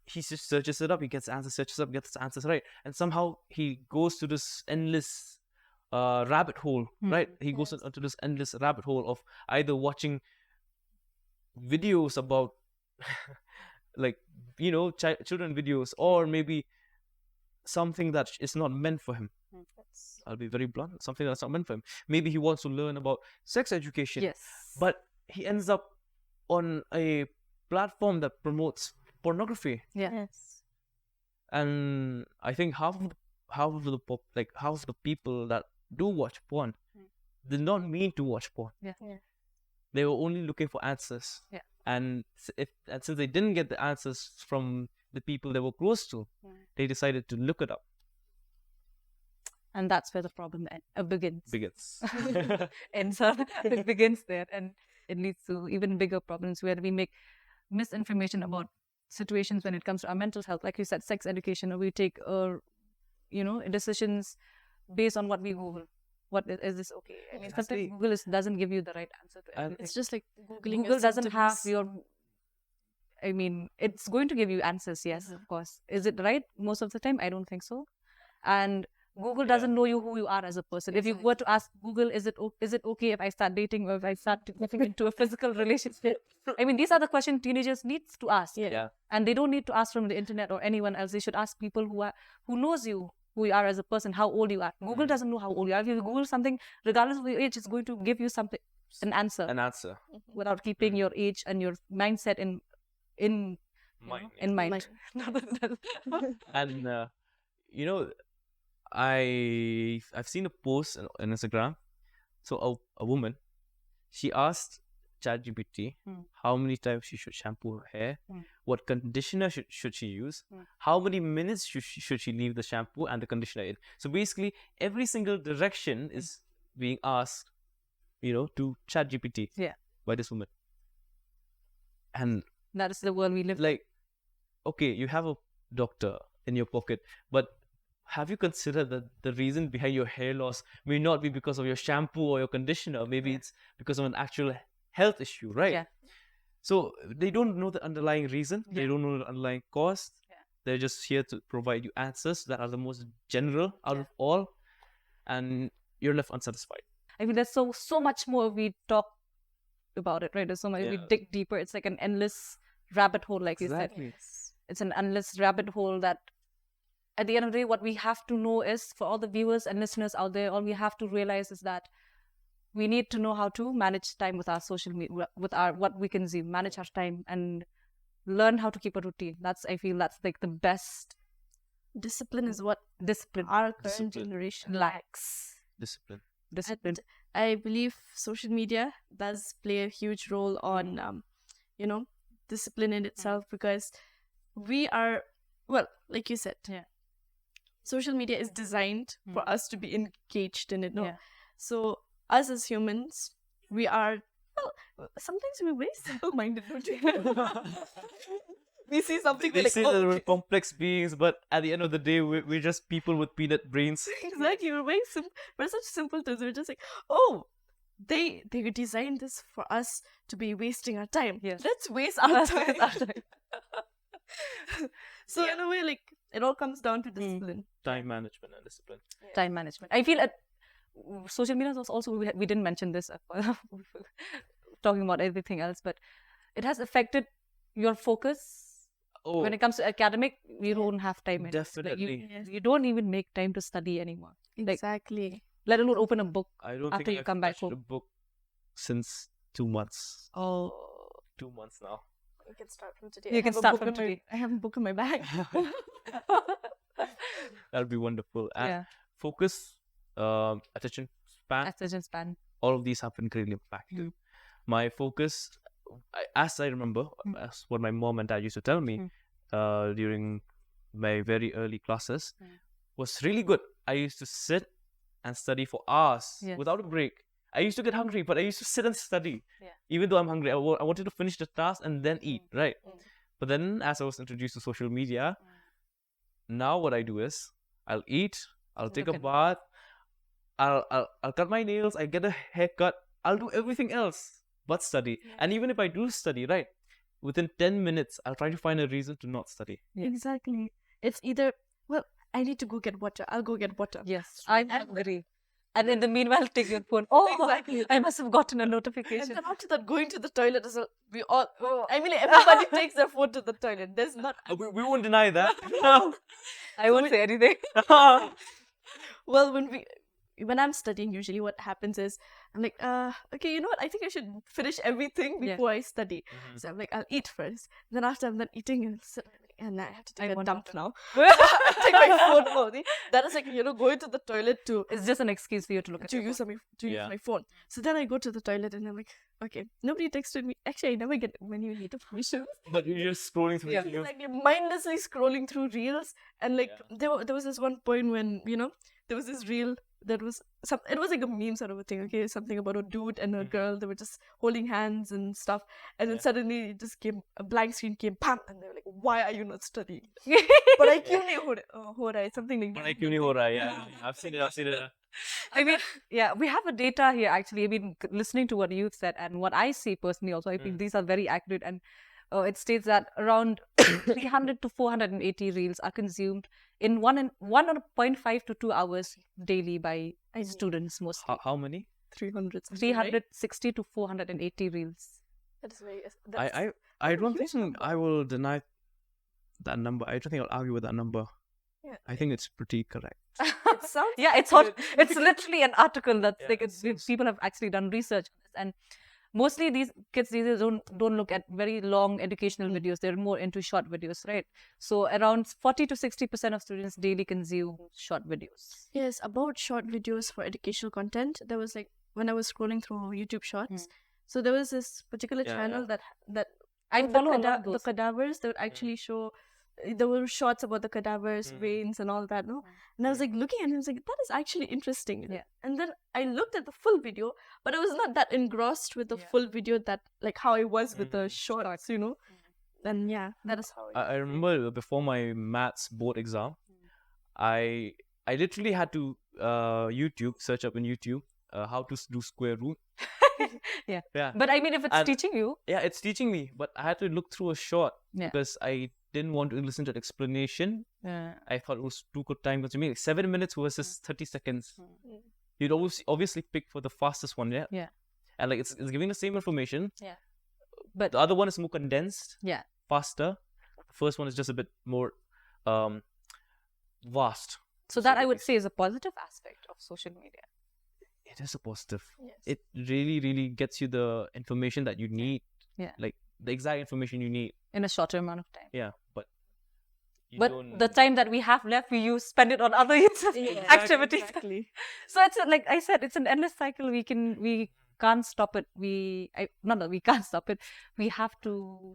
he just searches it up, he gets answers, searches up, gets answers right, and somehow he goes to this endless rabbit hole, right? He goes into this endless rabbit hole of either watching videos about like children videos, or maybe something that is not meant for him. I'll be very blunt, something that's not meant for him. Maybe he wants to learn about sex education, Yes. but he ends up on a platform that promotes pornography. Yeah. Yes. And I think half of the people that do watch porn did not mean to watch porn. Yeah. They were only looking for answers. Yeah. And since they didn't get the answers from the people they were close to, they decided to look it up. And that's where the problem begins. Begins. It begins there, and it leads to even bigger problems where we make misinformation about situations when it comes to our mental health. Like you said, sex education, or we take decisions based on what we Google. What is this okay? I mean, sometimes Google doesn't give you the right answer to everything. It's just like Googling. Google doesn't have your. I mean, it's going to give you answers, yes, of course. Is it right most of the time? I don't think so. And Google doesn't know who you are as a person. If you were to ask Google, is it okay if I start dating or if I start getting into a physical relationship? I mean, these are the questions teenagers need to ask. Yeah. And they don't need to ask from the internet or anyone else. They should ask people who knows you, who you are as a person, how old you are. Google doesn't know how old you are. If you Google something, regardless of your age, it's going to give you an answer. An answer. Without keeping your age and your mindset in mind. And I've seen a post on Instagram. So a woman, she asked ChatGPT how many times she should shampoo her hair, what conditioner should she use, how many minutes should she leave the shampoo and the conditioner in. So basically, every single direction is being asked, to ChatGPT by this woman. And that is the world we live in. Like, okay, you have a doctor in your pocket, but have you considered that the reason behind your hair loss may not be because of your shampoo or your conditioner? Maybe it's because of an actual health issue, right? Yeah. So they don't know the underlying reason. They don't know the underlying cause. They're just here to provide you answers that are the most general out of all, and you're left unsatisfied. I mean, there's so much more we talk about it, right? There's so much we dig deeper. It's like an endless rabbit hole, like you said. It's an endless rabbit hole that at the end of the day, what we have to know is, for all the viewers and listeners out there, all we have to realize is that we need to know how to manage time with our social media, with what we consume, manage our time and learn how to keep a routine. I feel that's like the best. Discipline is what Discipline. our current generation lacks. Discipline. Discipline. And I believe social media does play a huge role on, discipline in itself, because we are, well, like you said, social media is designed for us to be engaged in it. No? So us as humans, we are, sometimes we're very simple-minded, don't you? We see something, They like, say that we're complex beings, but at the end of the day, we're just people with peanut brains. Exactly, we're such simpletons. We're just like, they designed this for us to be wasting our time. Let's waste our time. So in a way, like, it all comes down to discipline. Time management and discipline. Time management. I feel social media is also, we didn't mention this talking about everything else, but it has affected your focus. When it comes to academic, you don't have time. Definitely. You don't even make time to study anymore. Exactly. Let alone open a book. I don't after think you I've come back touched home. a book since 2 months. 2 months now. You can start from today. You can start from today. I have a book in my bag. That'll be wonderful. And focus, attention span. All of these have been greatly impacted. My focus, as I remember, as what my mom and dad used to tell me during my very early classes, was really good. I used to sit and study for hours without a break. I used to get hungry, but I used to sit and study. Even though I'm hungry, I wanted to finish the task and then eat, right? But then as I was introduced to social media, now what I do is, I'll eat, I'll take a bath, I'll cut my nails, I get a haircut, I'll do everything else but study. And even if I do study, right, within 10 minutes, I'll try to find a reason to not study. Yeah. Exactly. It's either, well, I need to go get water. I'll go get water. Yes, I'm hungry. And in the meanwhile, take your phone. Oh, Exactly. I must have gotten a And notification. then after that, going to the toilet as well. We all, I mean, everybody takes their phone to the toilet. There's not, We won't deny that. I won't say anything. well, when I'm studying, usually what happens is I'm like, okay, you know what? I think I should finish everything Yeah. before I study. So I'm like, I'll eat first. Then after I'm done eating, and I have to take a want dump water. now. I take my phone now. That is like, going to the toilet to It's just an excuse for you to look at to your use phone. use Yeah. my phone. So then I go to the toilet and I'm like, okay, nobody texted me. Actually, I never get many notifications. But you're just scrolling through Yeah. YouTube. Like mindlessly scrolling through reels, and like there was this one point when there was this reel that was it was like a meme sort of a thing. Okay, something about a dude and a girl. They were just holding hands and stuff, and then suddenly it just came a blank screen came, pam, and they were like, "Why are you not studying?" But I क्यों नहीं हो रहा है, something like that. But क्यों नहीं हो रहा है? Yeah, I've seen it. I mean, yeah, we have a data here actually. I mean, listening to what you've said and what I see personally also, I think these are very accurate. And it states that around 300 to 480 reels are consumed in 1.5 to 2 hours daily by students mostly. How many? 300. 360 to 480 reels. That is very. I don't think I will deny that number. I don't think I'll argue with that number. Yeah. I think it's pretty correct. It sounds. Yeah, it's hot. It's literally an article that's like people have actually done research on this, and mostly these kids these days don't look at very long educational videos. They're more into short videos, right? So around 40 to 60% of students daily consume short videos. Yes, about short videos for educational content. There was like when I was scrolling through YouTube Shorts. So there was this particular channel that I follow a lot of the those. cadavers. They would actually show. There were shots about the cadavers, veins, and all that. No, and I was like looking at it. I was like, that is actually interesting. Yeah. And then I looked at the full video, but I was not that engrossed with the full video that like how I was with the shorts. And yeah, that is how. I remember before my maths board exam, I literally had to search up in YouTube how to do square root. Yeah. Yeah. But I mean, if it's And- teaching you, Yeah, it's teaching me, but I had to look through a short Yeah. because I didn't want to listen to the explanation. I thought it was too good time consuming. Like 7 minutes versus 30 seconds. You'd obviously pick for the fastest one, yeah? Yeah. And like it's giving the same information. Yeah. But The other one is more condensed, yeah, faster. The first one is just a bit more vast. so that I would say is a positive aspect of social media. It is a positive. Yes. It really, really gets you the information that you need. Yeah. Like the exact information you need. In a shorter amount of time. Yeah. But you But don't... the time that we have left, we spend it on other activities. Exactly. So it's like I said, it's an endless cycle. We can't stop it. We can't stop it. We have to.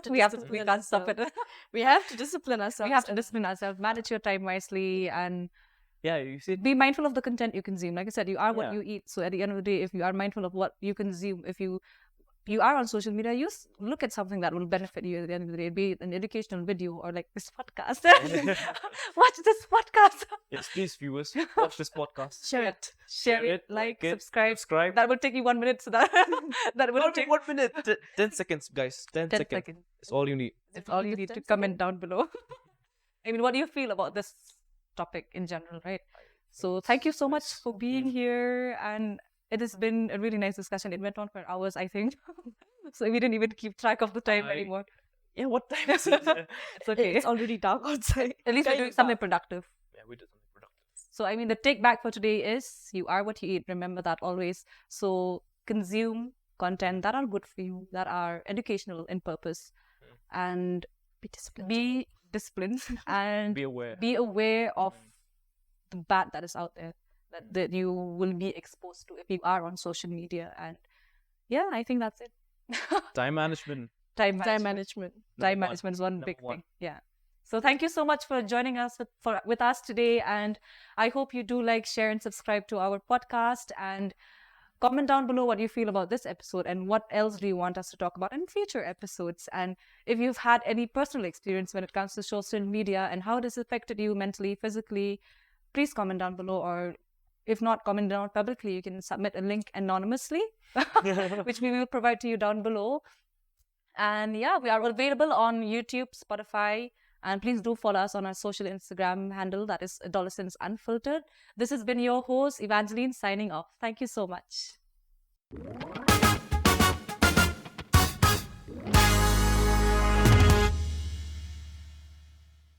We can't stop it. We have to discipline ourselves. We have to discipline ourselves, manage your time wisely, and Yeah, you see. be mindful of the content you consume. Like I said, you are what Yeah. you eat. So at the end of the day, if you are mindful of what you consume, if you are on social media, look at something that will benefit you at the end of the day, be it an educational video or like this podcast. Watch this podcast. Yes, please, viewers, watch this podcast. Share it. Share it, like, it, subscribe. subscribe. That will take you 1 minute. So that will Not take 1 minute. 10 seconds, guys. 10 10 seconds. seconds. It's all you need. It's all you need to comment down below. I mean, what do you feel about this topic in general, right? So thank you so much for being here, and it has been a really nice discussion. It went on for hours, I think. So we didn't even keep track of the time anymore. Yeah, what time is it? It's okay. It's already dark outside. At least we're doing something productive. Yeah, we did something productive. So, I mean, the take back for today is you are what you eat. Remember that always. So, consume content that are good for you, that are educational in purpose, and Be disciplined. be disciplined and Be aware. be aware of the bad that is out there that you will be exposed to if you are on social media. And yeah, I think that's it. Time management. Time Time management. management. Time Number management is one Number big one. thing. Yeah. So thank you so much for joining us with us today, and I hope you do like, share, and subscribe to our podcast, and comment down below what you feel about this episode and what else do you want us to talk about in future episodes. And if you've had any personal experience when it comes to social media and how it has affected you mentally, physically, please comment down below, or if not, comment down publicly. You can submit a link anonymously, which we will provide to you down below. And yeah, we are available on YouTube, Spotify, and please do follow us on our social Instagram handle, that is Adolescents Unfiltered. This has been your host, Evangeline, signing off. Thank you so much.